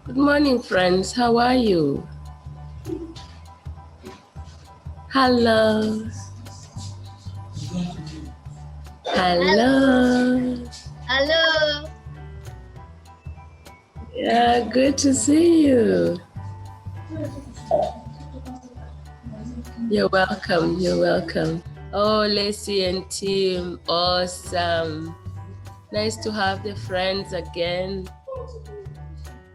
Good morning, friends. How are you? Hello. Hello. Hello. Yeah, good to see you. You're welcome. You're welcome. Oh, Lacey and Tim, awesome. Nice to have the friends again.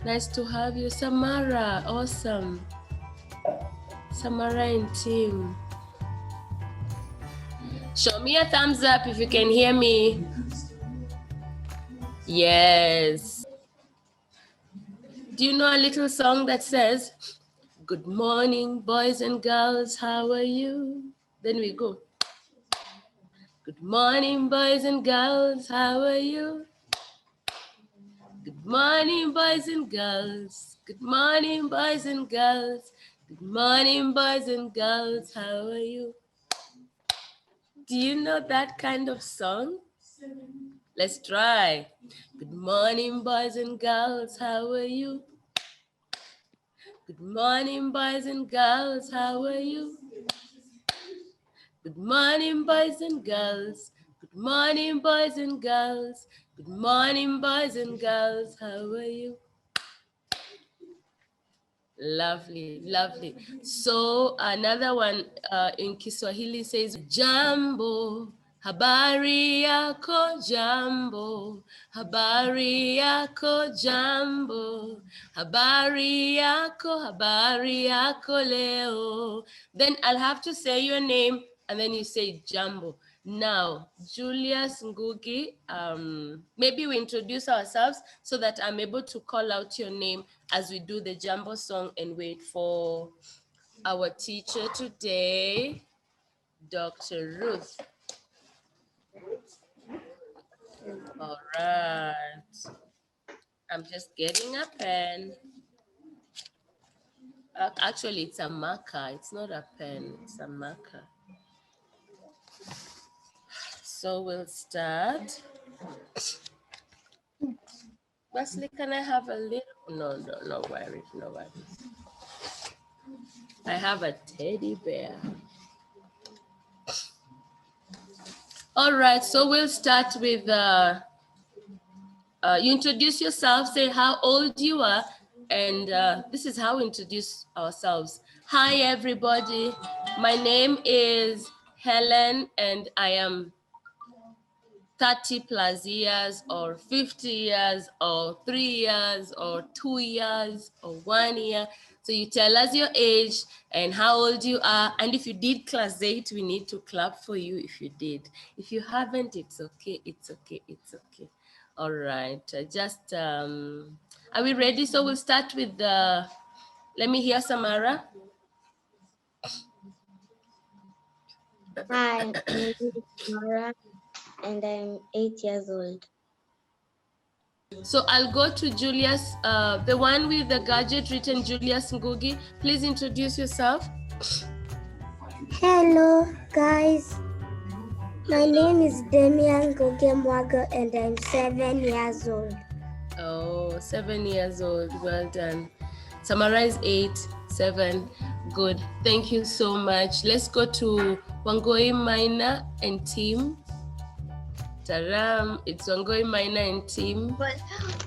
Nice to have you, Samara. Awesome. Samara and Tim. Show me a thumbs up if you can hear me. Yes. Do you know a little song that says, good morning, boys and girls, how are you? Then we go. Good morning, boys and girls, how are you? Good morning, boys and girls. Good morning, boys and girls. Good morning, boys and girls, how are you? Do you know that kind of song? Let's try. Good morning, boys and girls, how are you? Good morning, boys and girls, how are you? Good morning, boys and girls. Good morning, boys and girls. Good morning, boys and girls, how are you? Lovely, lovely. So another one in Kiswahili says, Jambo, habari yako jambo, habari yako jambo, habari yako leo. Then I'll have to say your name and then you say jambo. Now, Julius Ngugi, maybe we introduce ourselves so that I'm able to call out your name as we do the Jambo song and wait for our teacher today, Dr. Ruth. All right. I'm just getting a pen. Actually, it's a marker. It's not a pen, it's a marker. So we'll start. Wesley, can I have a little? No worries, no worries. I have a teddy bear. All right, so we'll start with, you introduce yourself, say how old you are, and this is how we introduce ourselves. Hi, everybody. My name is Helen, and I am 30 plus years or 50 years or 3 years or 2 years or 1 year. So you tell us your age and how old you are. And if you did class 8, we need to clap for you if you did. If you haven't, it's okay, it's okay, it's okay. All right, are we ready? So we'll start with let me hear Samara. Hi, my name is Nora and I'm 8 years old. So I'll go to Julius, the one with the gadget written Julius Ngugi. Please introduce yourself. Hello guys, my name is Damian Gogemwaga and I'm 7 years old. Oh, 7 years old, well done. Samara is 8, 7, good. Thank you so much. Let's go to Wangoi Maina and team. Taram, it's Wangoi Maina and team.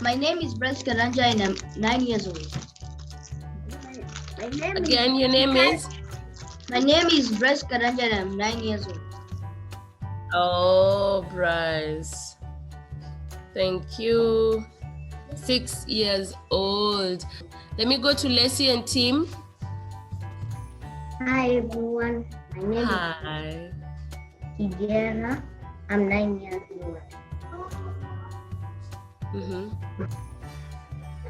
My name is Bryce Karanja and I'm 9 years old. Again, your name is? My name is Bryce Karanja and I'm 9 years old. Oh, Bryce. Thank you. 6 years old. Let me go to Leslie and Tim. Hi everyone, my name Hi. is Igera. I'm 9 years old.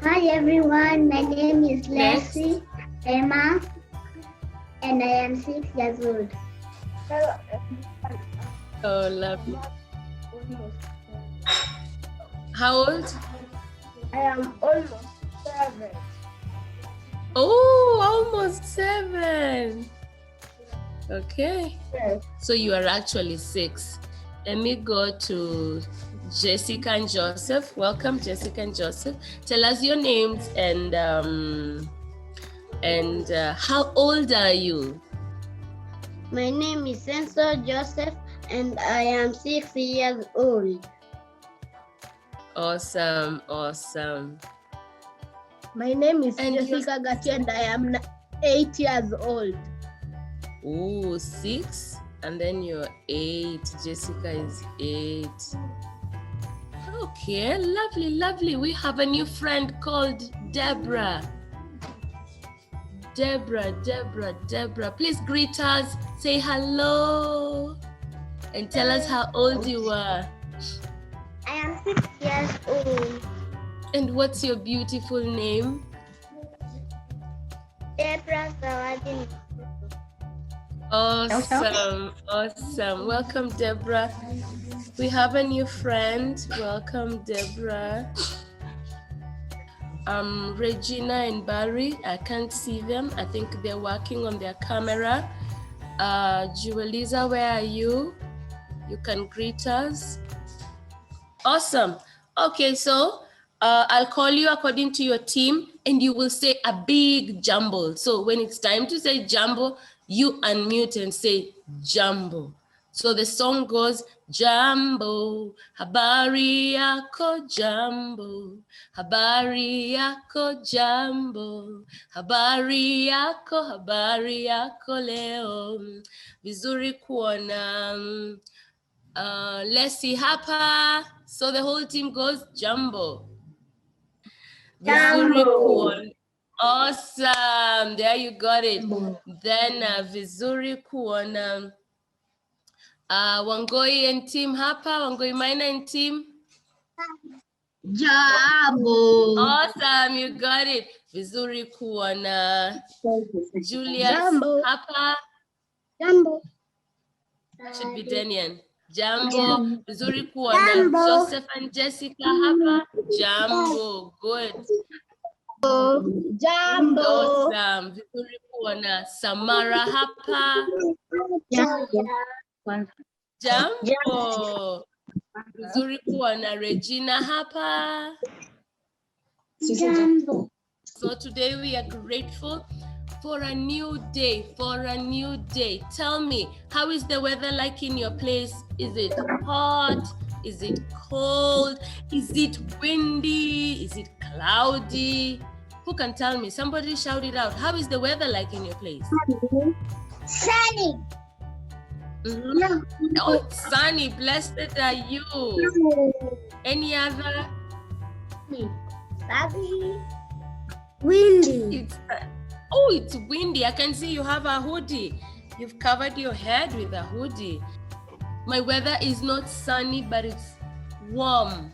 Hi everyone, my name is Leslie Emma and I am 6 years old. Oh, lovely. How old? I am almost 7. Oh, almost 7. Okay. Yes. So you are actually 6. Let me go to Jessica and Joseph. Welcome, Jessica and Joseph. Tell us your names and how old are you? My name is Sensor Joseph and I am 6 years old. Awesome, awesome. My name is Jessica Gatti and I am 8 years old. Oh, 6 and then you're 8. Jessica is 8. Okay, lovely, lovely. We have a new friend called Deborah. Deborah. Please greet us, say hello, and tell us how old you are. I am 6 years old. And what's your beautiful name? Deborah Zawadi. Awesome, awesome. Welcome, Deborah. We have a new friend. Welcome, Deborah. Regina and Barry, I can't see them. I think they're working on their camera. Jueliza, where are you? You can greet us. Awesome. Okay, so I'll call you according to your team and you will say a big jumbo. So when it's time to say jumbo, you unmute and say jumbo. So the song goes, Jambo, habari yako jambo, habari yako jambo, habari yako leo, vizuri kuona, Leslie hapa. So the whole team goes Jambo. Vizuri kuona. Awesome, there you got it. Then vizuri kuona. Wangoi and team hapa, Wangoi Maina and team. Jambo. Awesome, you got it. Vizuri kuona. Julius Jambo. hapa. Jambo. Should be Denian. Jambo, vizuri kuona. Joseph and Jessica hapa. Jambo, good. Jambo. Awesome, vizuri kuona. Samara hapa. Jambo, vizuri kuona. Regina hapa. Jambo. So today we are grateful for a new day, Tell me, how is the weather like in your place? Is it hot? Is it cold? Is it windy? Is it cloudy? Who can tell me? Somebody shout it out. How is the weather like in your place? Sunny. Mm-hmm. Oh, it's sunny. Blessed are you. Any other? Sunny. Windy. It's windy. I can see you have a hoodie. You've covered your head with a hoodie. My weather is not sunny, but it's warm.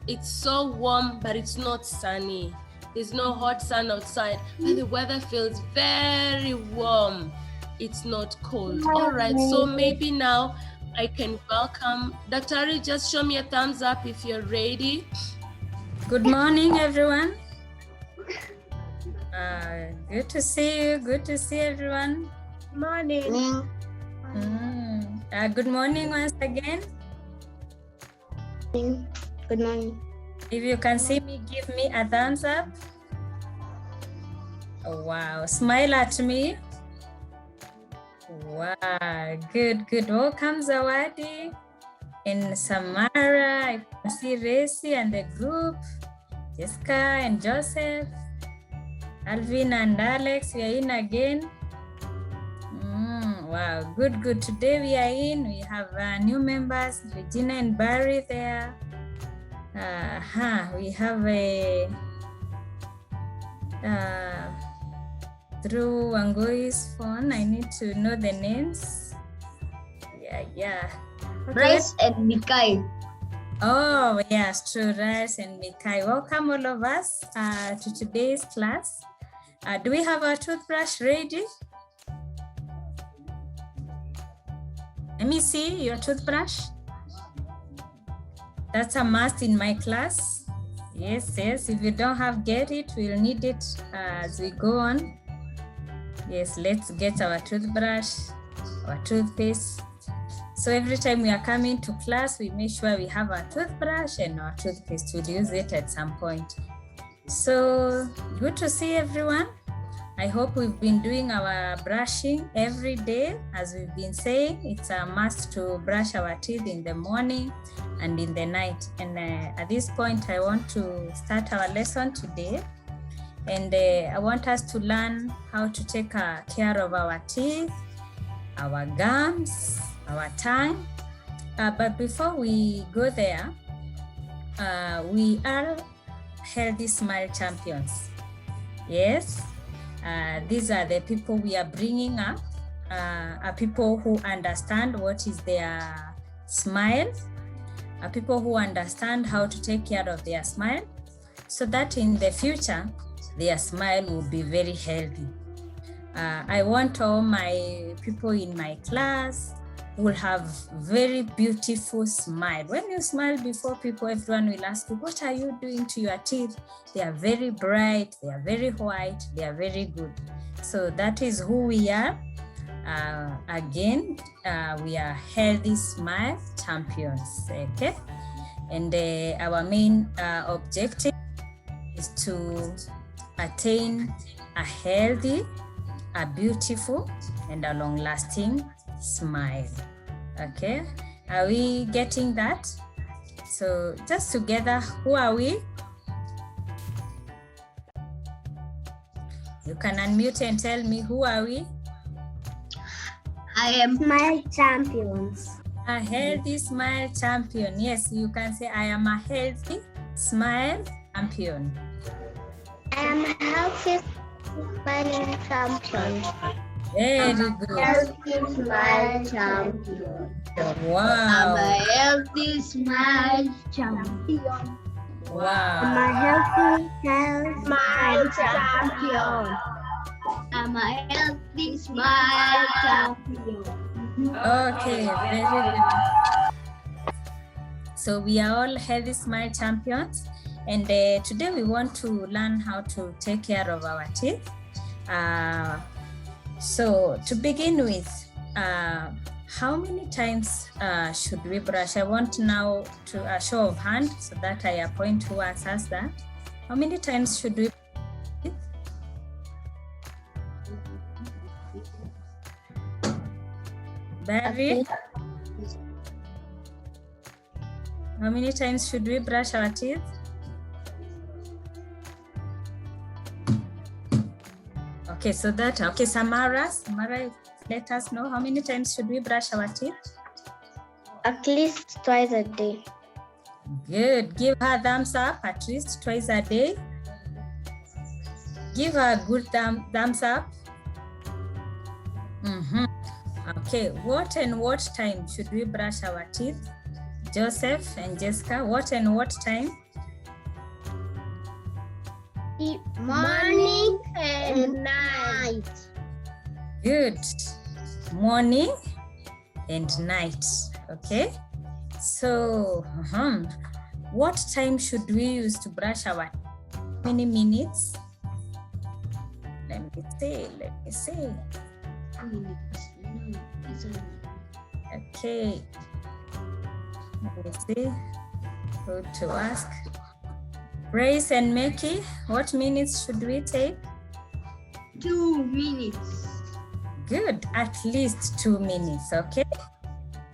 It's so warm, but it's not sunny. There's no hot sun outside, but the weather feels very warm. It's not cold. All right, so maybe now I can welcome Dr. Ari, just show me a thumbs up if you're ready. Good morning, everyone. Good to see you. Good to see everyone. Morning. Good morning once again. Good morning. If you can see me, give me a thumbs up. Oh, wow. Smile at me. Wow. Good. Welcome, Zawadi. And Samara. I can see Racy and the group. Jessica and Joseph. Alvin and Alex, we are in again. Wow, good. Today we are in. We have new members, Regina and Barry there. We have a through Wangoi's phone. I need to know the names. Yeah. Okay. Rice and Mikai. Oh, yes, true. Rice and Mikai. Welcome all of us to today's class. Do we have our toothbrush ready? Let me see your toothbrush. That's a must in my class. Yes. If you don't have, get it. We'll need it as we go on. Yes, let's get our toothbrush, our toothpaste. So every time we are coming to class, we make sure we have our toothbrush and our toothpaste. We'll use it at some point. So good to see everyone. I hope we've been doing our brushing every day. As we've been saying, it's a must to brush our teeth in the morning and in the night. And at this point, I want to start our lesson today. And I want us to learn how to take care of our teeth, our gums, our tongue. But before we go there, we are Healthy Smile Champions. Yes. These are the people we are bringing up, are people who understand what is their smile, are people who understand how to take care of their smile, so that in the future, their smile will be very healthy. I want all my people in my class will have very beautiful smile. When you smile before people, everyone will ask you, what are you doing to your teeth? They are very bright, they are very white, they are very good. So that is who we are. Again, we are Healthy Smile Champions, okay? And our main objective is to attain a healthy, a beautiful, and a long-lasting smile. Okay, are we getting that? So just together, who are we? You can unmute and tell me, who are we? I am Smile Champions. A Healthy Smile Champion. Yes, you can say I am a Healthy Smile Champion. I am a Healthy Smiling Champion. Very good. Healthy Smile Champion. Wow. I'm a Healthy Smile Champion. Wow. I'm a Healthy Smile Champion. I'm a Healthy Smile Champion. Okay, very good. So we are all Healthy Smile Champions, and today we want to learn how to take care of our teeth. So to begin with, how many times should we brush? I want now to a show of hand so that I appoint who answers that. How many times should we brush? Barry? How many times should we brush our teeth? Okay, so that, okay, Samara, let us know, how many times should we brush our teeth? At least twice a day. Good, give her a thumbs up, at least twice a day. Give her a good thumbs up. Okay, what and what time should we brush our teeth? Joseph and Jessica, what and what time? Morning and night. Good. Morning and night. Okay. So, what time should we use to brush our teeth? How many minutes? Let me see. Okay. Let me see. Who to ask? Grace and Mickey, what minutes should we take? 2 minutes. Good, at least 2 minutes, okay?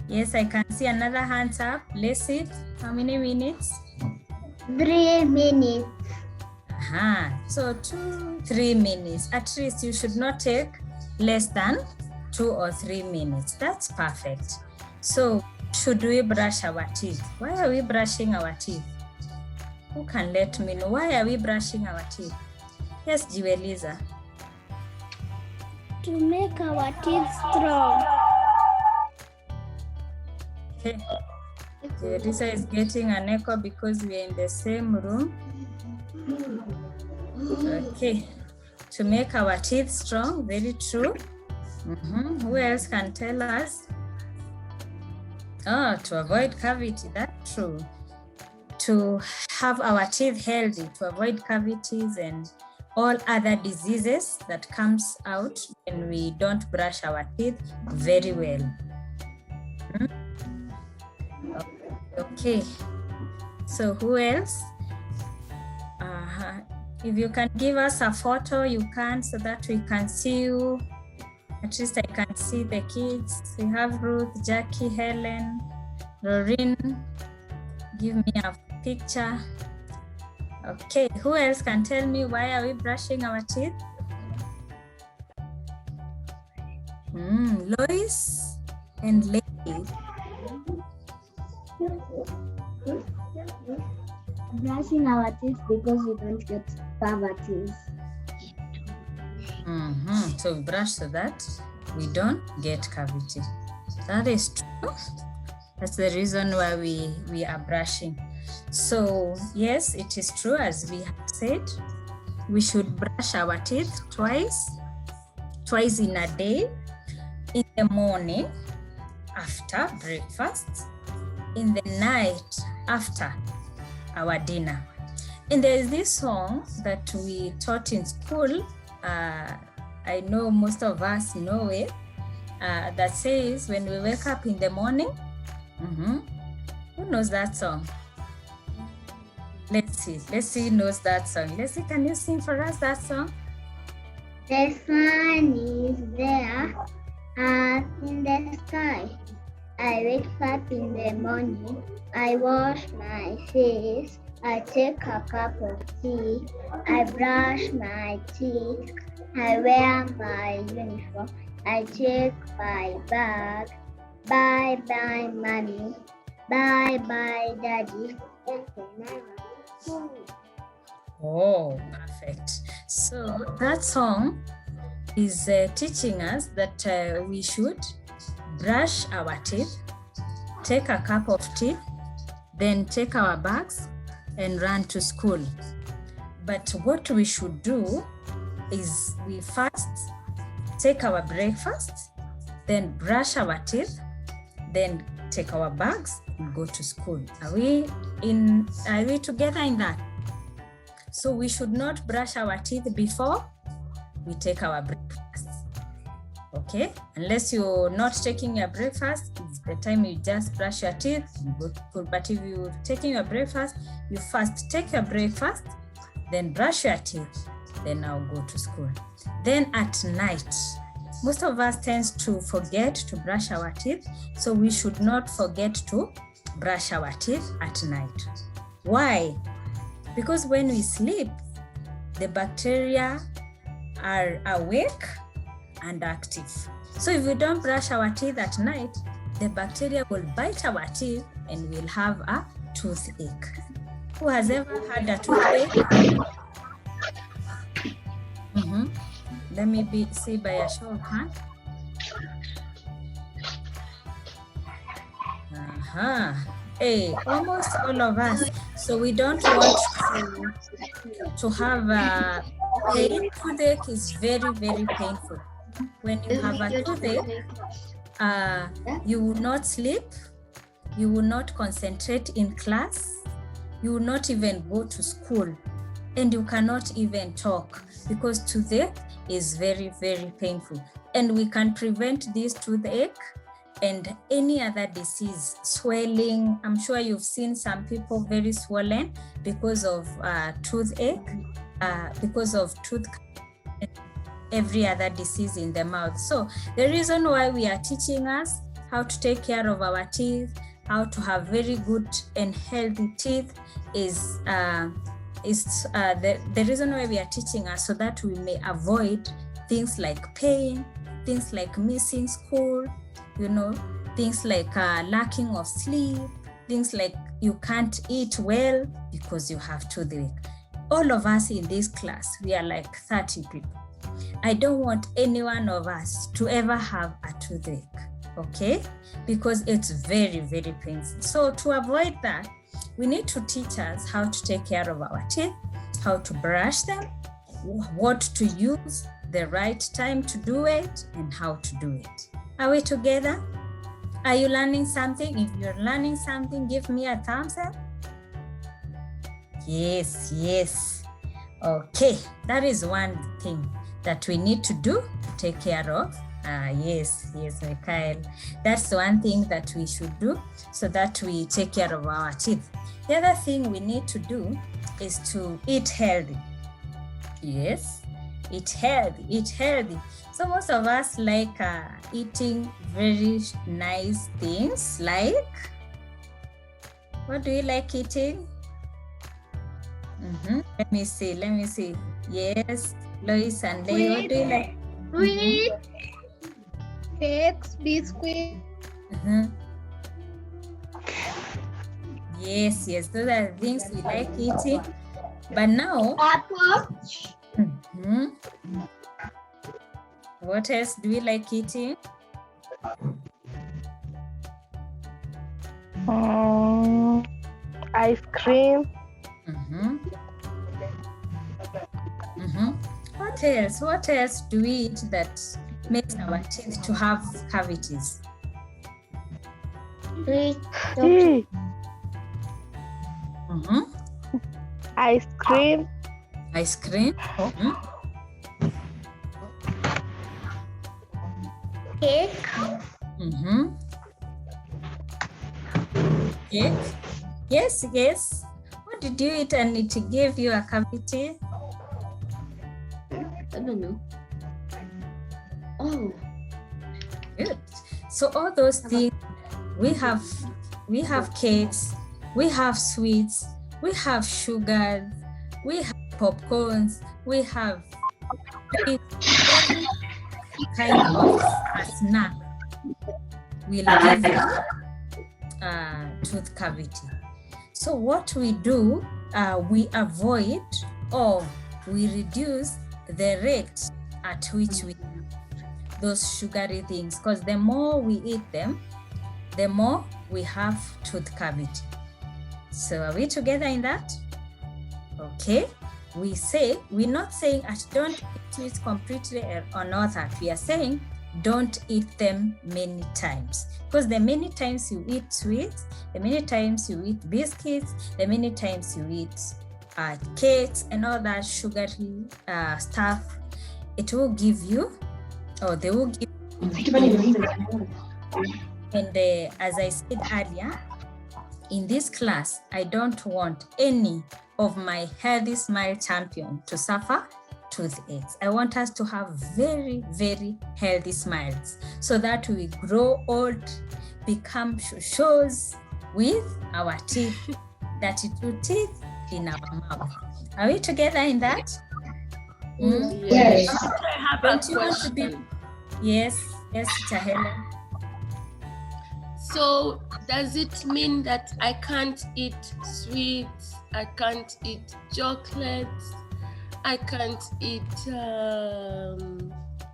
Yes, I can see another hands up. Leslie, how many minutes? 3 minutes. So 2-3 minutes. At least you should not take less than 2 or 3 minutes. That's perfect. So should we brush our teeth? Why are we brushing our teeth? Who can let me know? Why are we brushing our teeth? Yes, Jiweliza. To make our teeth strong. Okay. Jiweliza is getting an echo because we are in the same room. Okay. To make our teeth strong, very true. Who else can tell us? Oh, to avoid cavity, that's true. To have our teeth healthy, to avoid cavities and all other diseases that comes out when we don't brush our teeth very well. Okay. So who else? If you can give us a photo, you can, so that we can see you. At least I can see the kids. We have Ruth, Jackie, Helen, Lorraine. Give me a picture. Okay, who else can tell me why are we brushing our teeth? Lois and Lady. Brushing our teeth because we don't get cavities. So we brush so that we don't get cavity. That is true. That's the reason why we are brushing. So yes, it is true, as we have said, we should brush our teeth twice in a day, in the morning after breakfast, in the night after our dinner. And there is this song that we taught in school. I know most of us know it, that says, when we wake up in the morning. Who knows that song? Let's see who knows that song. Let's see, can you sing for us that song? The sun is there up in the sky. I wake up in the morning, I wash my face, I take a cup of tea, I brush my teeth, I wear my uniform, I take my bag. Bye bye mommy, bye bye daddy. Oh, perfect. So that song is teaching us that we should brush our teeth, take a cup of tea, then take our bags and run to school. But what we should do is we first take our breakfast, then brush our teeth, then take our bags and go to school. Are we together in that? So we should not brush our teeth before we take our breakfast. Okay, unless you're not taking your breakfast, it's the time you just brush your teeth and go to school. But if you're taking your breakfast, you first take your breakfast, then brush your teeth, then now go to school. Then at night, most of us tend to forget to brush our teeth, so we should not forget to brush our teeth at night. Why? Because when we sleep, the bacteria are awake and active. So if we don't brush our teeth at night, the bacteria will bite our teeth and we'll have a toothache. Who has ever had a toothache? Let me see by a show of hands. Hey, almost all of us. So we don't want to have a pain. Toothache is very, very painful. When you have a toothache, you will not sleep, you will not concentrate in class, you will not even go to school, and you cannot even talk because toothache is very, very painful. And we can prevent this toothache and any other disease, swelling. I'm sure you've seen some people very swollen because of toothache, because of tooth and every other disease in the mouth. So the reason why we are teaching us how to take care of our teeth, how to have very good and healthy teeth is the reason why we are teaching us, so that we may avoid things like pain, things like missing school, things like lacking of sleep, things like you can't eat well because you have toothache. All of us in this class, we are like 30 people. I don't want any one of us to ever have a toothache, okay? Because it's very, very painful. So to avoid that, we need to teach us how to take care of our teeth, how to brush them, what to use, the right time to do it, and how to do it. Are we together? Are you learning something? If you're learning something, give me a thumbs up. Yes. Okay, that is one thing that we need to do to take care of Yes, Mikhail. That's one thing that we should do so that we take care of our teeth. The other thing we need to do is to eat healthy. Yes, eat healthy. So most of us like eating very nice things like, what do you like eating? Let me see. Yes, Lois and Leo, what do you like? Sweet, cakes, biscuits. Yes, those are the things we like eating. But now, what else do we like eating? Ice cream. What else do we eat that makes our teeth to have cavities? Tea. Ice cream. Cake. Cake. Yes. What did you eat and it gave you a cavity? I don't know. Oh, good. So all those things, we have cakes, we have sweets, we have sugars, we have popcorns, we have kind of a snack will give you tooth cavity. So what we do, we avoid or we reduce the rate at which we eat those sugary things, because the more we eat them, the more we have tooth cavity. So are we together in that? Okay. We're not saying don't eat sweets completely or not that. We are saying don't eat them many times, because the many times you eat sweets, the many times you eat biscuits, the many times you eat cakes and all that sugary stuff, it will give you, or they will give you. And as I said earlier, in this class, I don't want any of my healthy smile champion to suffer toothaches. I want us to have very, very healthy smiles so that we grow old, become shows with our teeth, 32 teeth in our mouth. Are we together in that? yes. I have a Don't you want to be? question. Yes, Teacher Helen. So does it mean that I can't eat sweets? I can't eat chocolates? I can't eat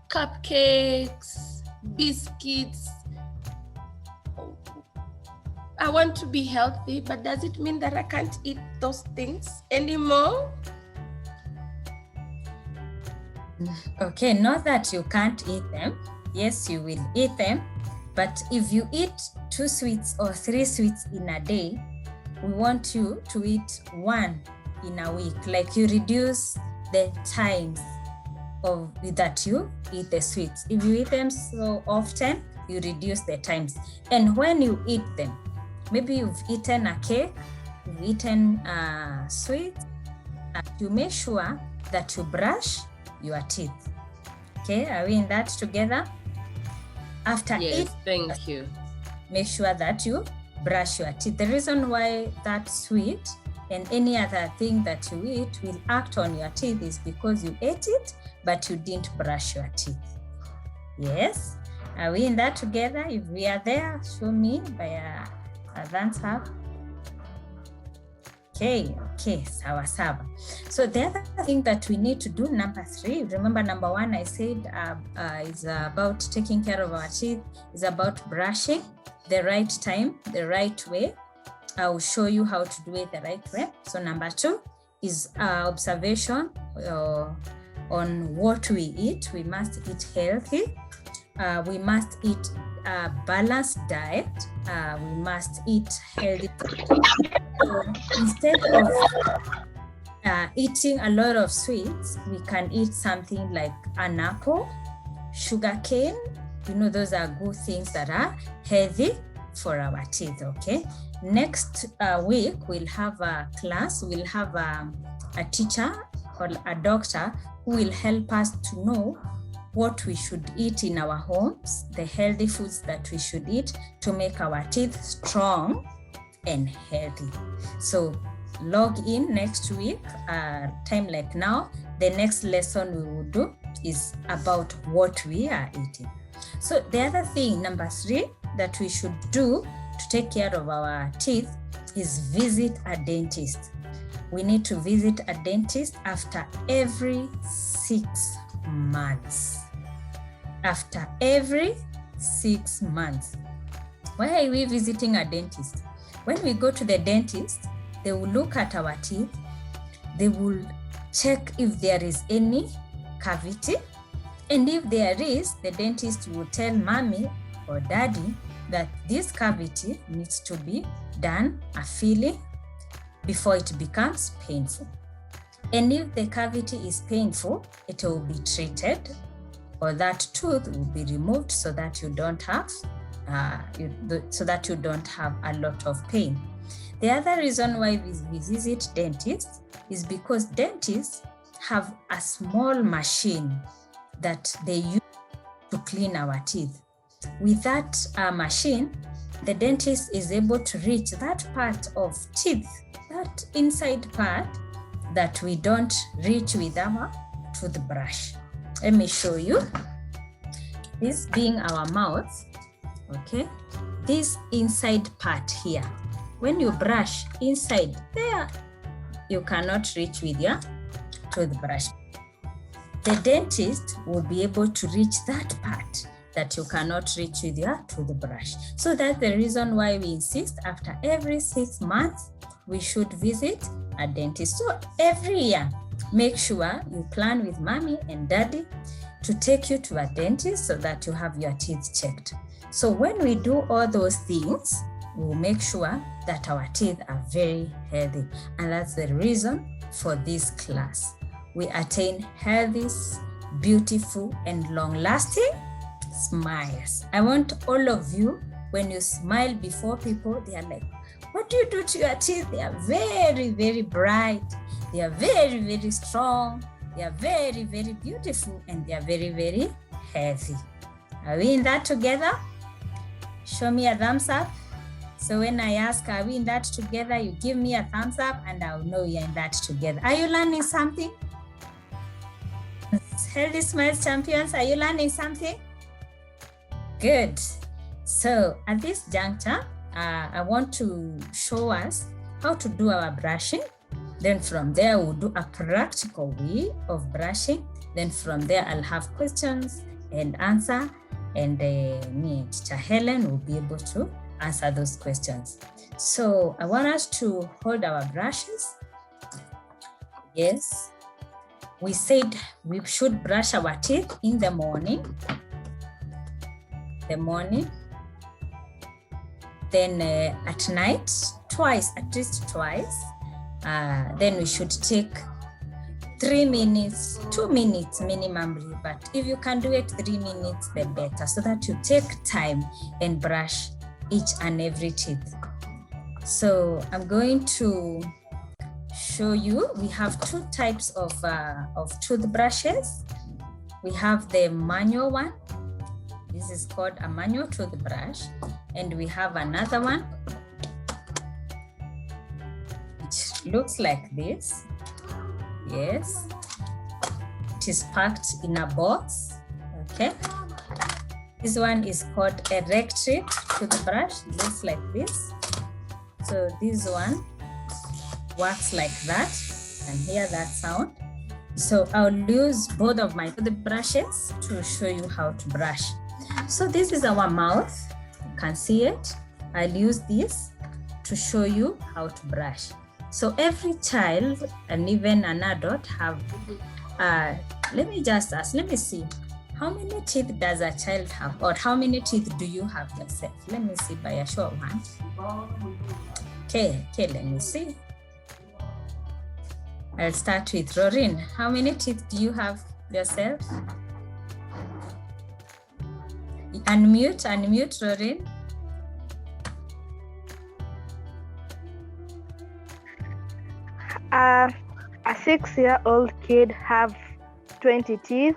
cupcakes, biscuits? I want to be healthy, but does it mean that I can't eat those things anymore? Okay, not that you can't eat them. Yes, you will eat them. But if you eat 2 sweets or 3 sweets in a day, we want you to eat 1 in a week. Like you reduce the times of that you eat the sweets. If you eat them so often, you reduce the times. And when you eat them, maybe you've eaten a cake, you've eaten a sweet, you make sure that you brush your teeth. Okay, are we in that together? After Yes, thank you. make sure that you brush your teeth. The reason why that sweet and any other thing that you eat will act on your teeth is because you ate it, but you didn't brush your teeth. Yes, are we in that together? If we are there, show me by a thumbs up. Okay, sawa. So the other thing that we need to do, number 3, remember number 1 I said is about taking care of our teeth, is about brushing the right time, the right way. I will show you how to do it the right way. So number 2 is observation on what we eat. We must eat healthy. We must eat a balanced diet. We must eat healthy. So instead of eating a lot of sweets, we can eat something like an apple, sugar cane. You know, those are good things that are healthy for our teeth, okay? Next week, we'll have a class. We'll have a teacher or a doctor who will help us to know what we should eat in our homes, the healthy foods that we should eat to make our teeth strong and healthy. So log in next week, time like now. The next lesson we will do is about what we are eating. So the other thing, number 3, that we should do to take care of our teeth is visit a dentist. We need to visit a dentist after every 6 months. After every 6 months. Why are we visiting a dentist? When we go to the dentist, they will look at our teeth. They will check if there is any cavity. And if there is, the dentist will tell mommy or daddy that this cavity needs to be done a filling before it becomes painful. And if the cavity is painful, it will be treated, or that tooth will be removed so that you don't have a lot of pain. The other reason why we visit dentists is because dentists have a small machine that they use to clean our teeth. With that machine, the dentist is able to reach that part of teeth, that inside part that we don't reach with our toothbrush. Let me show you. This being our mouth, okay? This inside part here, when you brush inside there, you cannot reach with your toothbrush. The dentist will be able to reach that part that you cannot reach with your toothbrush. So that's the reason why we insist after every 6 months, we should visit a dentist. So every year, make sure you plan with mommy and daddy to take you to a dentist so that you have your teeth checked. So when we do all those things, we'll make sure that our teeth are very healthy. And that's the reason for this class. We attain healthy, beautiful, and long-lasting smiles. I want all of you, when you smile before people, they are like, what do you do to your teeth? They are very, very bright. They are very, very strong. They are very, very beautiful, and they are very, very healthy. Are we in that together? Show me a thumbs up. So when I ask, are we in that together? You give me a thumbs up and I'll know you're in that together. Are you learning something? Healthy Smiles champions, are you learning something? Good. So at this juncture, I want to show us how to do our brushing. Then from there, we'll do a practical way of brushing. Then from there, I'll have questions and answer. And me and Teacher Helen will be able to answer those questions. So I want us to hold our brushes. Yes. We said we should brush our teeth in the morning. Then at night, twice, at least twice. Then we should take 3 minutes, 2 minutes minimally, but if you can do it 3 minutes, the better, so that you take time and brush each and every teeth. So I'm going to show you, we have 2 types of toothbrushes. We have the manual one. This is called a manual toothbrush. And we have another one, which looks like this. Yes. It is packed in a box. Okay. This one is called electric toothbrush. It looks like this. So this one works like that. And hear that sound. So I'll use both of my toothbrushes to show you how to brush. So this is our mouth. You can see it. I'll use this to show you how to brush. So every child and even an adult have, let me just ask, let me see. How many teeth does a child have, or how many teeth do you have yourself? Let me see by a show of hands. Okay, let me see. I'll start with Rorin. How many teeth do you have yourself? Unmute, Rorin. A 6-year-old kid have 20 teeth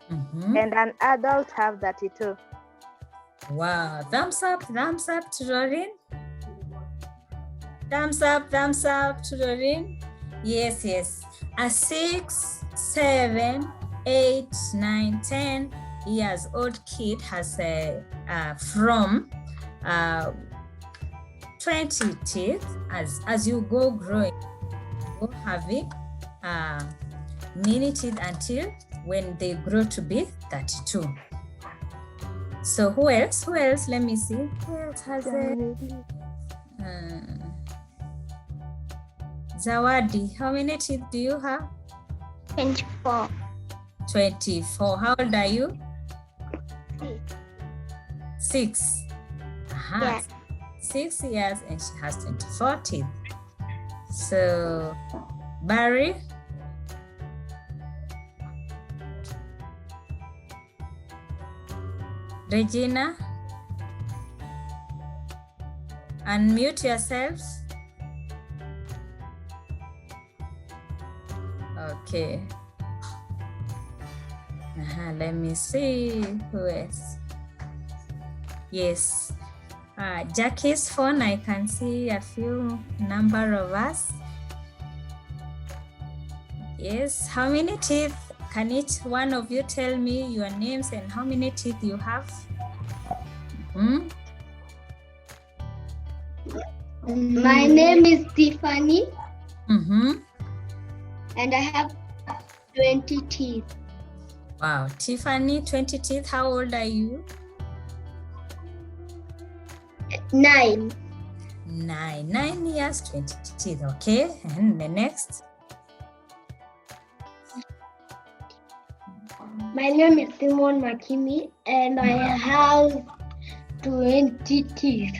and an adult have 32. Wow, thumbs up to Rorin. Thumbs up to Rorin. Yes. A 6, 7, 8, 9, 10 years old kid has from 20 teeth. As you go growing, go having many teeth until when they grow to be 32. So who else? Let me see. Who else has it? Zawadi, how many teeth do you have? 24. 24. How old are you? 6. Yes. 6 years and she has 24 teeth. So, Barry? Regina? Unmute yourselves. Okay. Let me see who else. Yes. Jackie's phone, I can see a few number of us. Yes. How many teeth? Can each one of you tell me your names and how many teeth you have? My name is Tiffany. And I have 20 teeth. Wow, Tiffany, 20 teeth. How old are you? 9. 9 years, 20 teeth. Okay, and the next? My name is Simon Makimi and I have 20 teeth.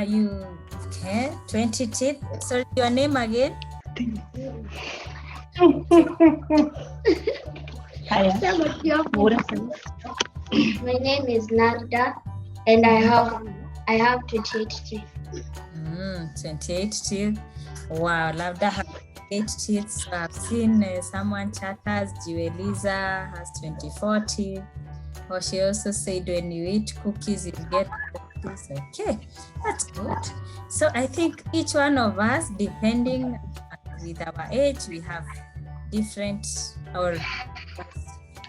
You okay? 20 teeth. Sorry, your name again? My name is Nagda and I have 28 teeth. 28 teeth. Wow, Lavda has 8 teeth. So I've seen someone chatters, Jueliza has 24 teeth. Or she also said when you eat cookies, you get cookies. Okay, that's good. So I think each one of us, depending with our age, we have different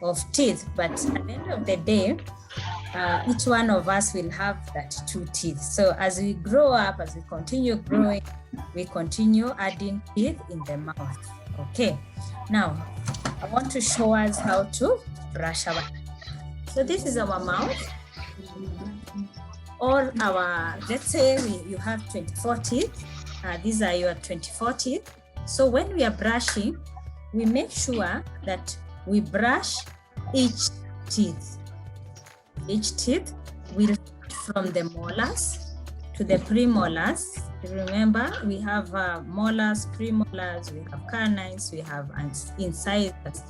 of teeth. But at the end of the day, each one of us will have that 2 teeth. So as we grow up, as we continue growing, we continue adding teeth in the mouth. Okay. Now, I want to show us how to brush our teeth. So this is our mouth. All our, let's say you have 24 teeth. These are your 24 teeth. So when we are brushing, we make sure that we brush each teeth. Each teeth will from the molars to the premolars. Remember, we have molars, premolars, we have canines, we have incisors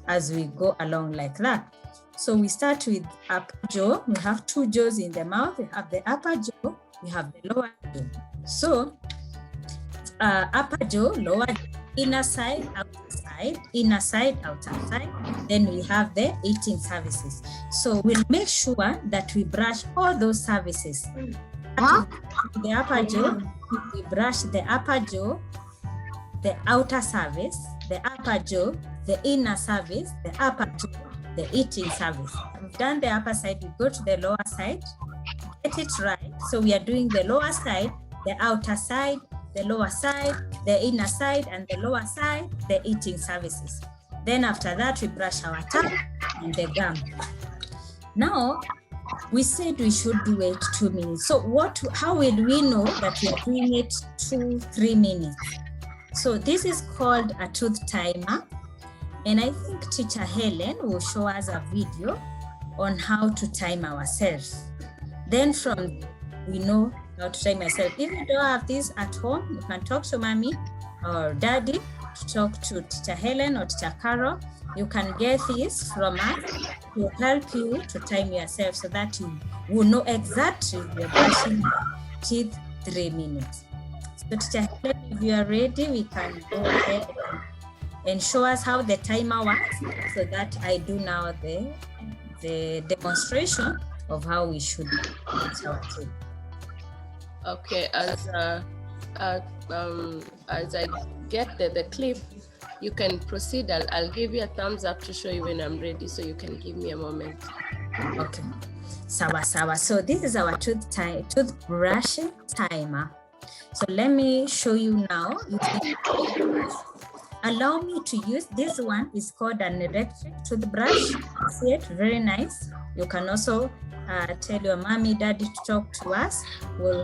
as we go along like that. So we start with upper jaw. We have 2 jaws in the mouth. We have the upper jaw, we have the lower jaw. So upper jaw, lower jaw, inner side, outer side, inner side, outer side. Then we have the eating surfaces. So we'll make sure that we brush all those surfaces. The upper jaw, we brush the upper jaw, the outer surface, the upper jaw, the inner surface, the upper jaw, the eating surface. We've done the upper side, we go to the lower side, get it right. So we are doing the lower side, the outer side, the lower side, the inner side, and the lower side, the eating surfaces. Then after that, we brush our tongue and the gum. Now, we said we should do it 2 minutes. So how will we know that we are doing it 2-3 minutes? So this is called a tooth timer. And I think Teacher Helen will show us a video on how to time ourselves. Then from we know how to time ourselves. If you don't have this at home, you can talk to mommy or daddy to talk to Teacher Helen or Teacher Carol, you can get this from us to help you to time yourself so that you will know exactly you're brushing teeth 3 minutes. So Teacher Helen, if you are ready, we can go ahead and show us how the timer works so that I do now the demonstration of how we should brush our teeth. Okay, as I get the clip, you can proceed. I'll give you a thumbs up to show you when I'm ready, so you can give me a moment. Okay, sawa. So this is our toothbrushing timer. So let me show you now. Allow me to use this one. Is called an electric toothbrush. See it? Very nice. You can also tell your mommy, daddy to talk to us. We'll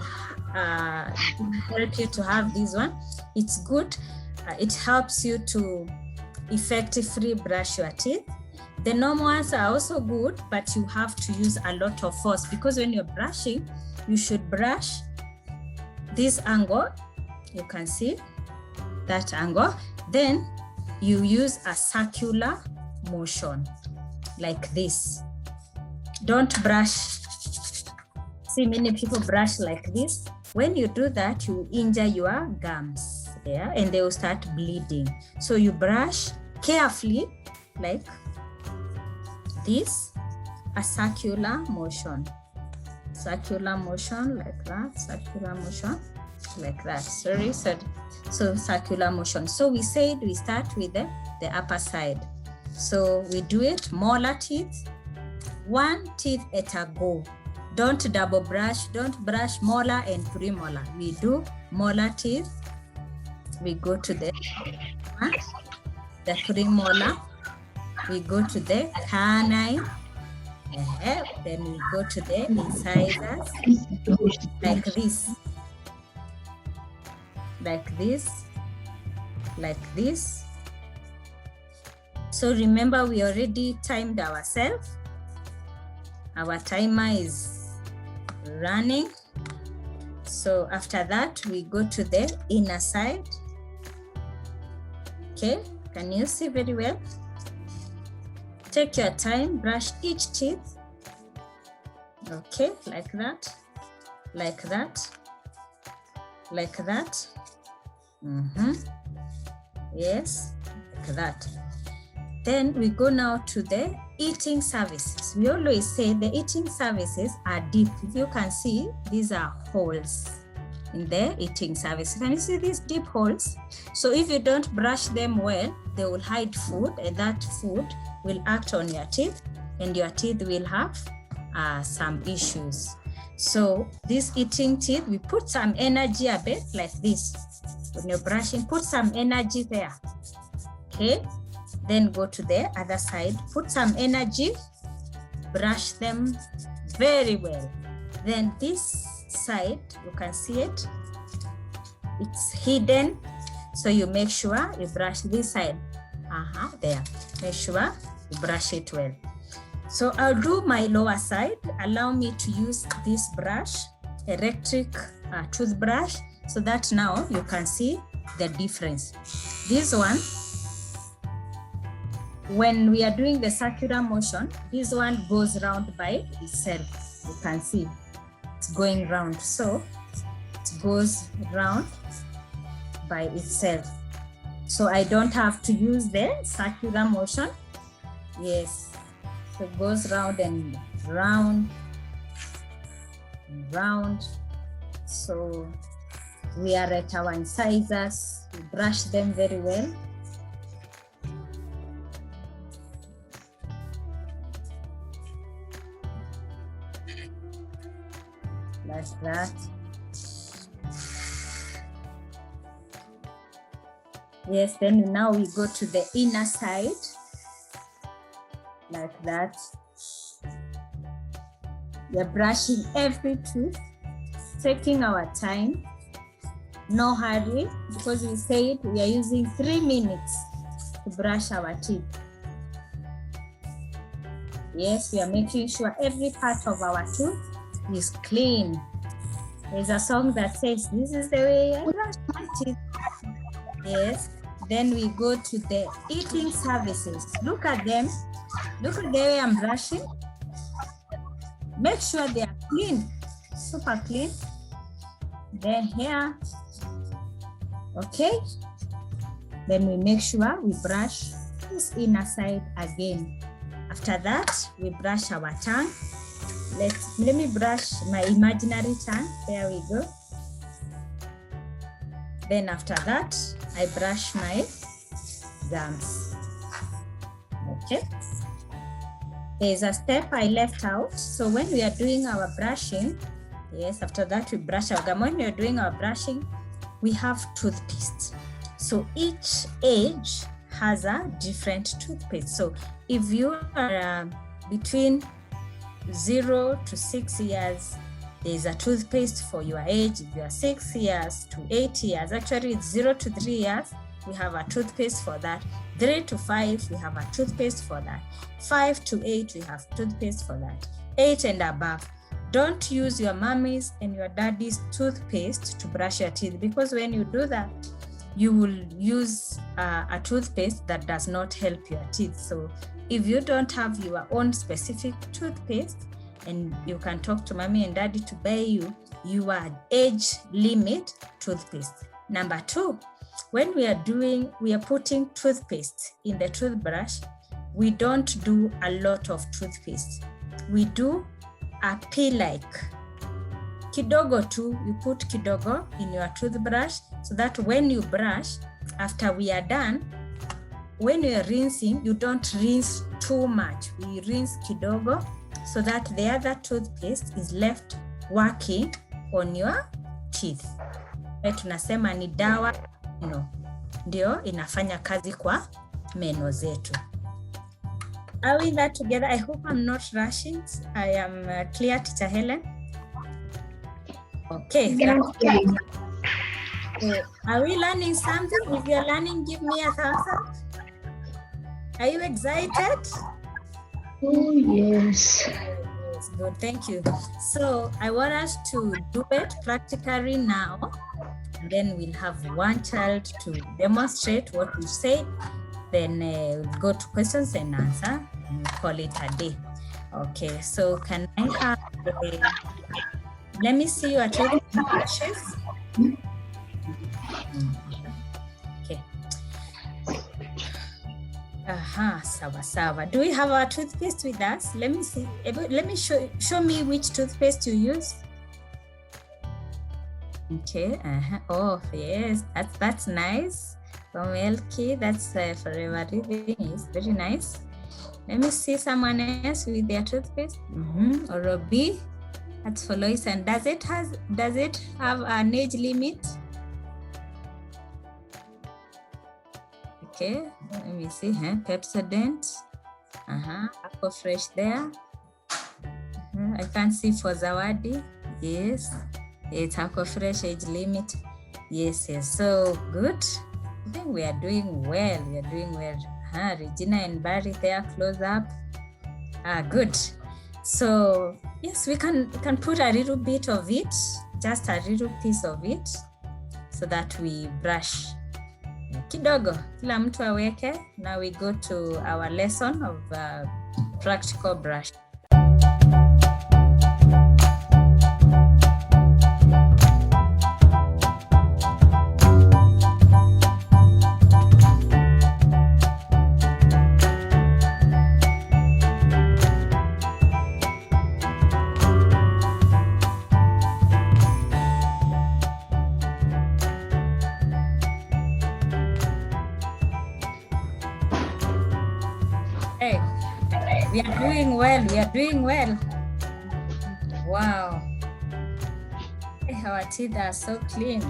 help you to have this one. It's good. It helps you to effectively brush your teeth. The normal ones are also good, but you have to use a lot of force because when you're brushing, you should brush this angle. You can see that angle. Then you use a circular motion like this. Don't brush. See, many people brush like this. When you do that, you injure your gums, yeah, and they will start bleeding. So you brush carefully like this, a circular motion like that, circular motion like that. Sorry. So circular motion. So we said we start with the upper side. So we do it molar teeth, 1 teeth at a go. Don't double brush. Don't brush molar and premolar. We do molar teeth. We go to the premolar. We go to the canine. Then we go to the incisors like this. Like this. So remember, we already timed ourselves. Our timer is running. So after that, we go to the inner side. Okay, can you see very well? Take your time, brush each teeth. Okay, like that, like that, like that. Yes, like that. Then we go now to the eating services. We always say the eating services are deep. If you can see, these are holes in the eating services. Can you see these deep holes? So if you don't brush them well, they will hide food, and that food will act on your teeth, and your teeth will have some issues. So these eating teeth, we put some energy a bit like this. When you're brushing, put some energy there. Okay, then go to the other side, put some energy, brush them very well. Then this side, you can see it, it's hidden. So you make sure you brush this side. There, make sure you brush it well. So I'll do my lower side. Allow me to use this brush, electric toothbrush, so that now you can see the difference. This one, when we are doing the circular motion, this one goes round by itself. You can see it's going round. So it goes round by itself. So I don't have to use the circular motion. Yes, so it goes round and round and round. So we are at our incisors. We brush them very well. Like that. Yes, then now we go to the inner side, like that. We're brushing every tooth, taking our time, no hurry, because we said we are using 3 minutes to brush our teeth. Yes, we are making sure every part of our tooth is clean. There's a song that says, this is the way I brush my teeth. Yes, then we go to the eating services. Look at them. Look at the way I'm brushing. Make sure they are clean, super clean. Then here, okay. Then we make sure we brush this inner side again. After that, we brush our tongue. Let me brush my imaginary tongue. There we go. Then after that, I brush my gums. Okay. There's a step I left out. So when we are doing our brushing, yes, after that we brush our gum. When we are doing our brushing, we have toothpaste. So each age has a different toothpaste. So if you are between 0 to 6 years, there's a toothpaste for your age. If you are 6 years to 8 years, actually it's 0 to 3 years, we have a toothpaste for that. 3 to 5, we have a toothpaste for that. 5 to 8, we have toothpaste for that. 8 and above. Don't use your mommy's and your daddy's toothpaste to brush your teeth, because when you do that, you will use a toothpaste that does not help your teeth. So if you don't have your own specific toothpaste, and you can talk to mommy and daddy to buy you your age limit toothpaste. Number 2, when we are putting toothpaste in the toothbrush, we don't do a lot of toothpaste. We do a pea-like. Kidogo too, you put kidogo in your toothbrush so that when you brush, after we are done, when you are rinsing, you don't rinse too much. We rinse kidogo so that the other toothpaste is left working on your teeth. Tunasema ni dawa ndio inafanya kazi kwa meno zetu. Are we that together? I hope I'm not rushing. I am clear, Teacher Helen. Okay. Are we learning something? If you're learning, give me a thumbs up. Are you excited? Oh, yes. Yes, good, thank you. So I want us to do it practically now. And then we'll have one child to demonstrate what we say. Then we'll go to questions and answer and we'll call it a day. Okay, so can I have let me see your toothbrushes. Okay. Sawa. Do we have our toothpaste with us? Let me see. Let me show me which toothpaste you use. Okay. Oh yes, that's nice. From LK, that's Forever Living. Is very nice. Let me see someone else with their toothpaste. Orobi. That's for Lois. And does it have an age limit? Okay, let me see. Pepsodent. Aqua Fresh there. I can't see for Zawadi. Yes, it's Aqua Fresh age limit. Yes. So good. I think we are doing well. Regina and Barry there, close up. Good. So yes, we can put a little bit of it, just a little piece of it, so that we brush. Kidogo, kila mtu aweke. Now we go to our lesson of practical brush. We are doing well. Wow. Our teeth are so clean.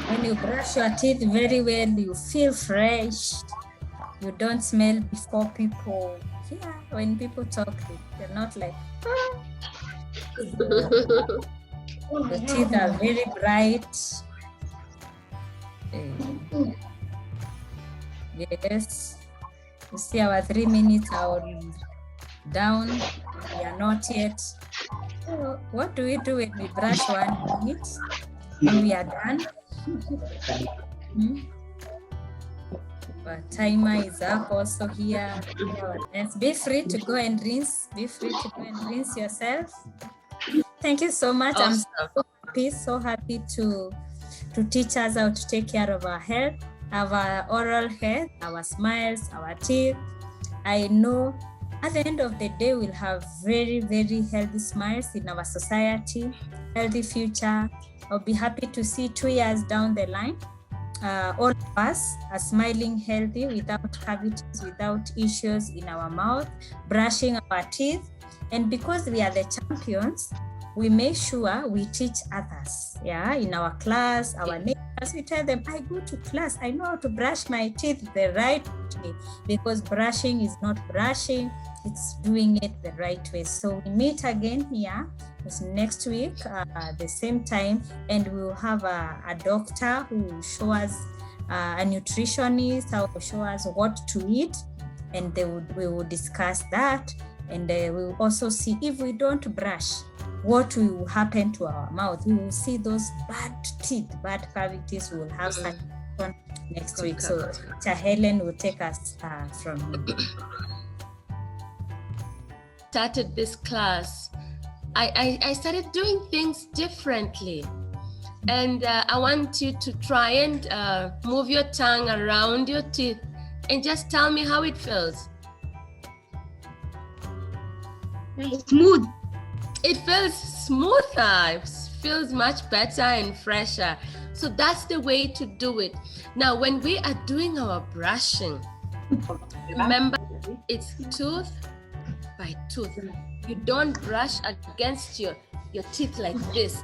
When you brush your teeth very well, you feel fresh. You don't smell before people. Yeah, when people talk, they're not like, The teeth are very bright. Yes, you see our 3 minutes are down. We are not yet. So what do we do when we brush 1 minute? and we are done. Our timer is up also here. Be free to go and rinse. Be free to go and rinse yourself. Thank you so much. Awesome. I'm so happy to teach us how to take care of our health, our oral health, our smiles, our teeth. I know at the end of the day, we'll have very, very healthy smiles in our society, healthy future. I'll be happy to see 2 years down the line, all of us are smiling healthy without cavities, without issues in our mouth, brushing our teeth. And because we are the champions, we make sure we teach others, in our class, our neighbors. We tell them, I go to class, I know how to brush my teeth the right way, because brushing is not brushing, it's doing it the right way. So we meet again here next week at the same time, and we'll have a doctor who will show us, a nutritionist, who will show us what to eat, and we will discuss that. And we will also see if we don't brush, what will happen to our mouth. We will see those bad teeth, bad cavities. We will have such one next week. So Helen will take us from here. Started this class, I started doing things differently. And I want you to try and move your tongue around your teeth and just tell me how it feels. Smooth. It feels smoother, it feels much better and fresher. So that's the way to do it. Now, when we are doing our brushing, remember it's tooth by tooth. You don't brush against your teeth like this.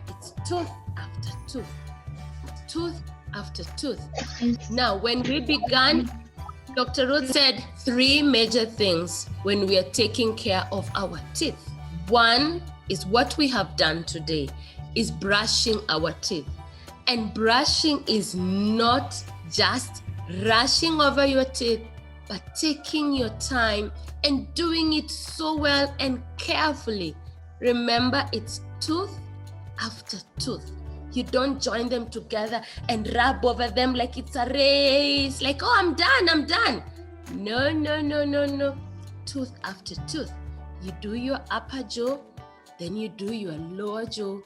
It's tooth after tooth, tooth after tooth. Now, when we began, Dr. Ruth said 3 major things when we are taking care of our teeth. One is what we have done today, is brushing our teeth. And brushing is not just rushing over your teeth, but taking your time and doing it so well and carefully. Remember, it's tooth after tooth. You don't join them together and rub over them like it's a race, like, oh, I'm done. No. Tooth after tooth. You do your upper jaw, then you do your lower jaw,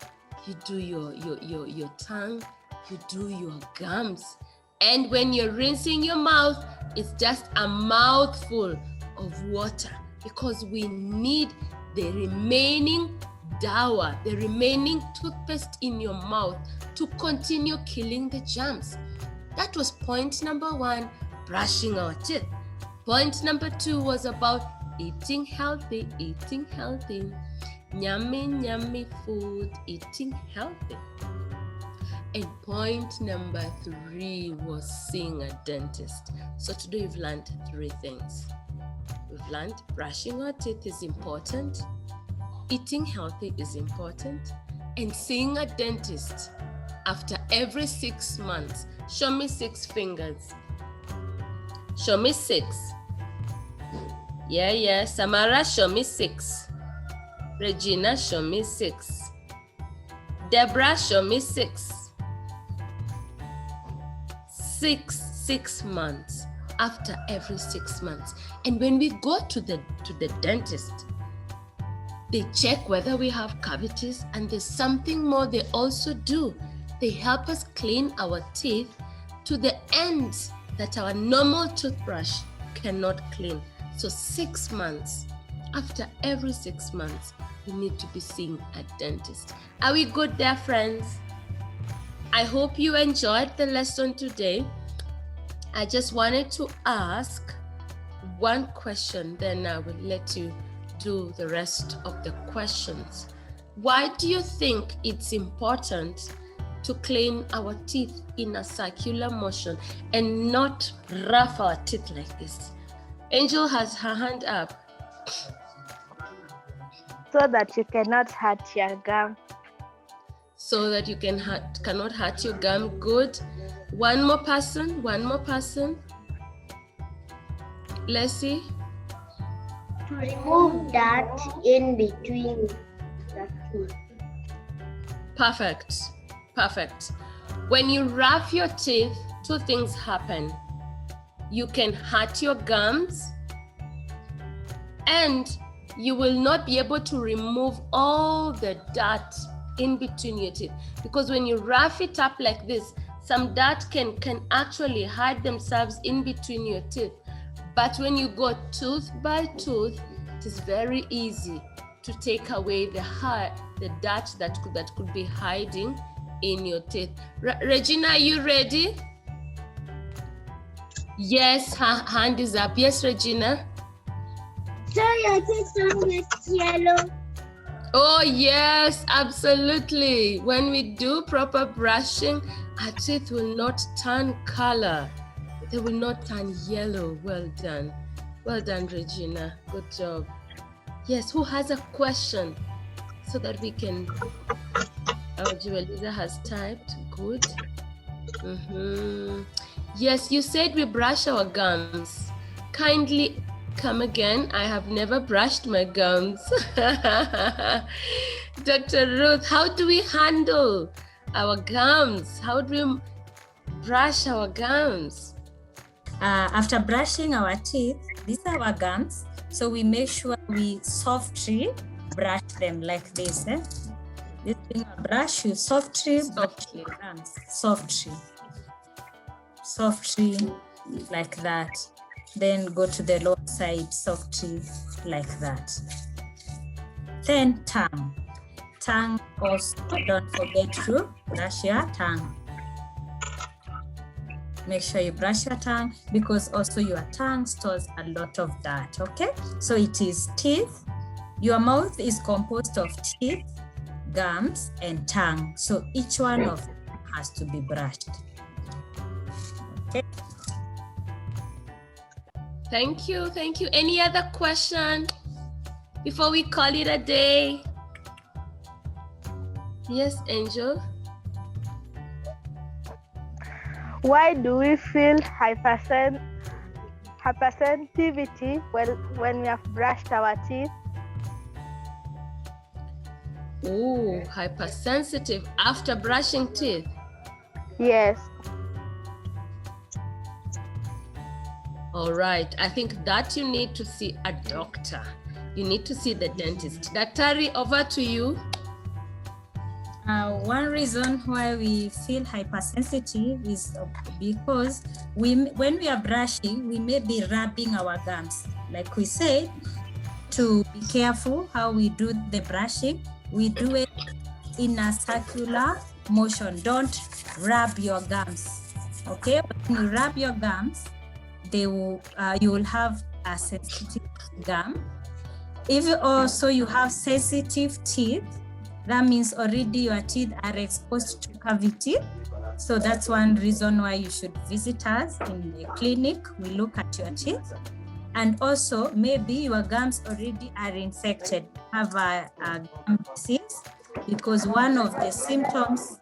you do your tongue, you do your gums. And when you're rinsing your mouth, it's just a mouthful of water, because we need the remaining dawa, the remaining toothpaste in your mouth to continue killing the germs. That was point number 1, brushing our teeth. Point number 2 was about eating healthy, yummy food, eating healthy. And point number 3 was seeing a dentist. So today we've learned 3 things. We've learned brushing our teeth is important, eating healthy is important, and seeing a dentist after every 6 months. Show me 6 fingers. Show me 6. Yeah. Samara, show me 6. Regina, show me 6. Deborah, show me 6. 6 months, after every 6 months. And when we go to the dentist, they check whether we have cavities, and there's something more they also do. They help us clean our teeth to the ends that our normal toothbrush cannot clean. So 6 months, after every 6 months, we need to be seeing a dentist. Are we good there, friends? I hope you enjoyed the lesson today. I just wanted to ask one question, then I will let you do the rest of the questions. Why do you think it's important to clean our teeth in a circular motion and not rough our teeth like this? Angel has her hand up. So that you cannot hurt your gum. So that you cannot hurt your gum. Good. One more person. Leslie? To remove that in between the teeth. Perfect. Perfect. When you rough your teeth, two things happen. You can hurt your gums, and you will not be able to remove all the dirt in between your teeth, because when you rough it up like this, some dirt can actually hide themselves in between your teeth. But when you go tooth by tooth, it is very easy to take away the dirt that could be hiding in your teeth. Regina, are you ready? Yes, her hand is up. Yes, Regina. So your teeth don't get yellow. Oh yes, absolutely. When we do proper brushing, our teeth will not turn color. They will not turn yellow. Well done. Well done, Regina. Good job. Yes, who has a question so that we can... Oh, Juelisa has typed. Good. Yes, you said we brush our gums. Kindly come again. I have never brushed my gums. Dr. Ruth, how do we handle our gums? How do we brush our gums? After brushing our teeth, these are our gums. So we make sure we softly brush them like this. This being a brush, you softly brush your gums. Softly like that. Then go to the lower side, softly like that. Then tongue. Tongue also, don't forget to brush your tongue. Make sure you brush your tongue, because also your tongue stores a lot of dirt, okay? So it is teeth. Your mouth is composed of teeth, gums, and tongue. So each one of them has to be brushed. Okay. Thank you, thank you. Any other question before we call it a day? Yes, Angel. Why do we feel hypersensitivity when we have brushed our teeth? Oh, hypersensitive after brushing teeth. Yes. All right, I think that you need to see a doctor. You need to see the dentist. Daktari, over to you. One reason why we feel hypersensitive is because when we are brushing, we may be rubbing our gums. Like we said, to be careful how we do the brushing. We do it in a circular motion. Don't rub your gums. Okay, when you rub your gums, you will have a sensitive gum. If also you have sensitive teeth, that means already your teeth are exposed to cavity. So that's one reason why you should visit us in the clinic. We look at your teeth. And also maybe your gums already are infected, have a gum disease, because one of the symptoms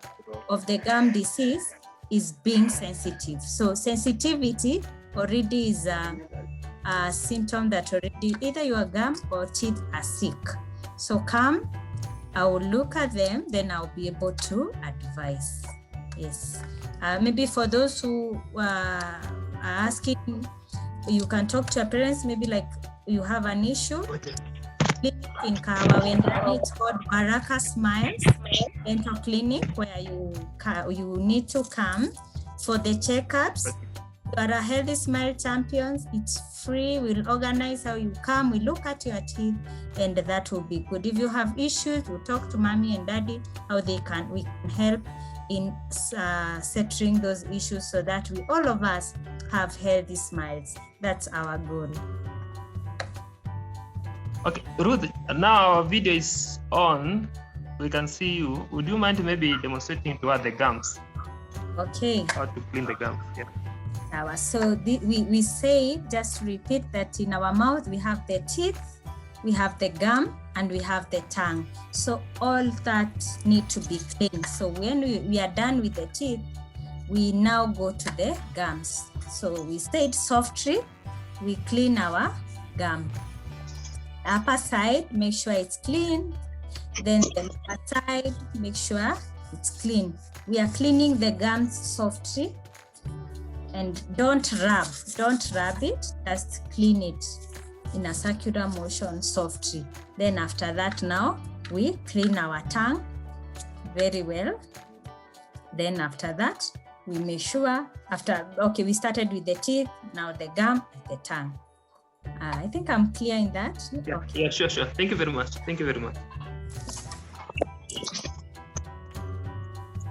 of the gum disease is being sensitive. So sensitivity already is a symptom that already either your gum or teeth are sick. So come, I will look at them, then I'll be able to advise. Yes. Maybe for those who are asking, you can talk to your parents, maybe like you have an issue. In Kawa, it's called Baraka Smiles Dental Clinic, where you need to come for the checkups. You are a Healthy Smile Champions. It's free. We'll organize how you come. We look at your teeth, and that will be good. If you have issues, we'll talk to mommy and daddy how we can help in settling those issues, so that all of us have healthy smiles. That's our goal. Okay, Ruth, now our video is on. We can see you. Would you mind maybe demonstrating to us the gums? Okay. How to clean the gums? Yeah. So we say, just repeat that in our mouth, we have the teeth, we have the gum, and we have the tongue. So all that need to be clean. So when we are done with the teeth, we now go to the gums. So we said softly, we clean our gum. Upper side, make sure it's clean. Then the lower side, make sure it's clean. we are cleaning the gums softly, and don't rub it, just clean it in a circular motion softly. Then after that, now we clean our tongue very well. Then after that, we make sure we started with the teeth, now the gum, the tongue. I think I'm clear in that. Yeah, okay. Yeah, sure. Thank you very much.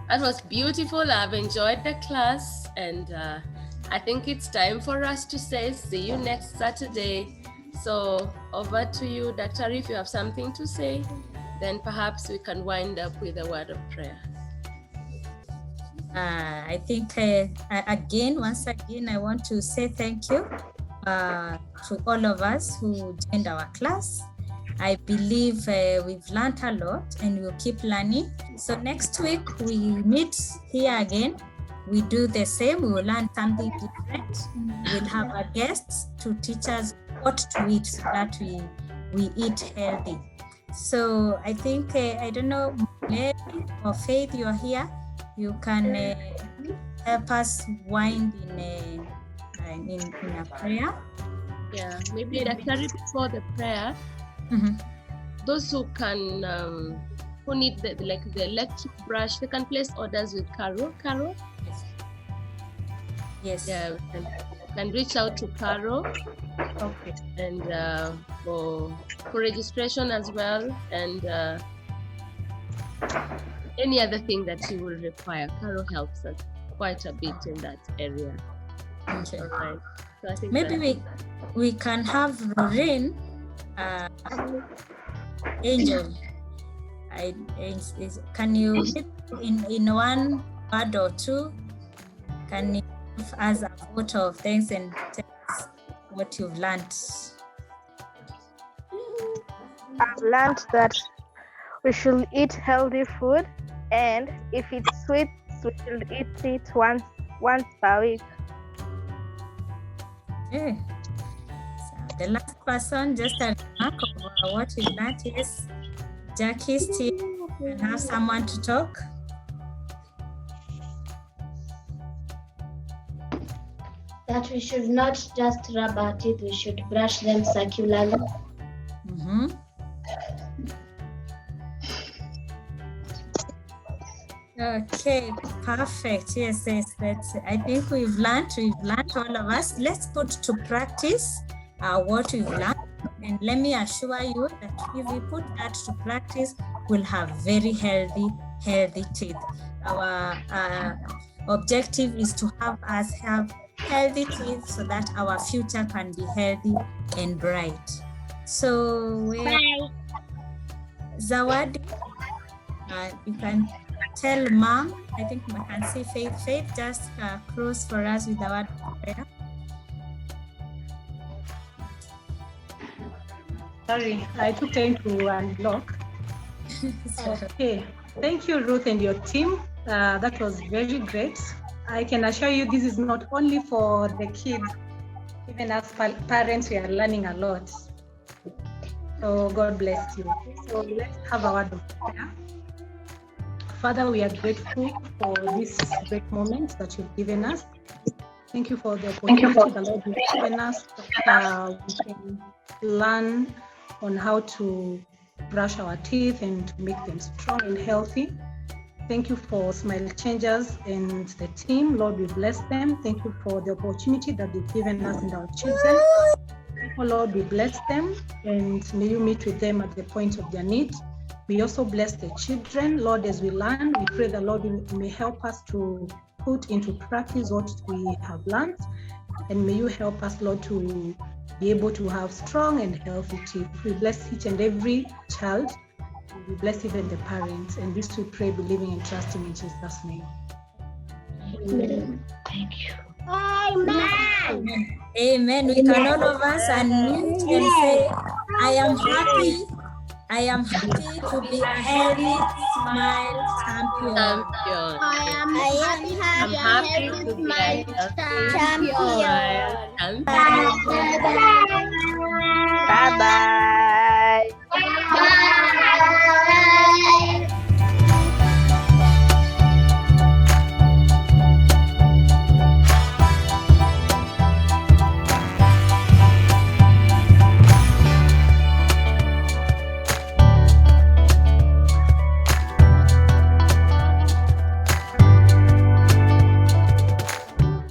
That was beautiful. I've enjoyed the class, and I think it's time for us to say see you next Saturday. So over to you, Dr. If you have something to say, then perhaps we can wind up with a word of prayer. I think once again, I want to say thank you to all of us who joined our class. I believe we've learned a lot and we'll keep learning. So next week we meet here again. We do the same. We will learn something different. We'll have our guests to teach us what to eat so that we eat healthy. So I think, I don't know, Mary or Faith, you're here. You can help us wind in a prayer. Yeah, maybe Dr. before the prayer. Those who can, who need the electric brush, they can place orders with Carol. Yes. Yeah, can reach out to Carol. Okay. And for registration as well, and any other thing that you will require. Carol helps us quite a bit in that area. Okay. All right. So I think maybe we can have Lorraine, Angel. Can you in one word or two? Can you give us a vote of thanks and tell us what you've learned? I've learned that we should eat healthy food, and if it's sweet, we should eat it once per week. Okay. So the last person, just a remark of what we learned is Jackie still can have someone to talk. That we should not just rub our teeth, we should brush them circularly. Okay, perfect. Yes, that's. I think we've learned all of us. Let's put to practice what we've learned, and let me assure you that if we put that to practice, we'll have very healthy teeth. Our objective is to have healthy teeth so that our future can be healthy and bright. So, Zawadi, you can tell Mom. I think I can see Faith. Faith, just close for us with the word of prayer. Sorry, I took time to unblock. Okay, thank you, Ruth, and your team. That was very great. I can assure you this is not only for the kids. Even as parents, we are learning a lot. So God bless you. So let's have a word of prayer. Father, we are grateful for this great moment that you've given us. Thank you for the opportunity the Lord has given us. We can learn on how to brush our teeth and to make them strong and healthy. Thank you for Smile Changers and the team. Lord, we bless them. Thank you for the opportunity that they've given us and our children. Oh Lord, we bless them, and may you meet with them at the point of their need. We also bless the children. Lord, as we learn, we pray that Lord, you may help us to put into practice what we have learned, and may you help us, Lord, to be able to have strong and healthy teeth. We bless each and every child. We bless even the parents, and this we pray, believing and trusting in Jesus' name. Amen. Thank you. Amen. Amen. We can all of us unmute and say, I am happy to be a healthy Smile champion. I am happy to be a champion. Bye-bye.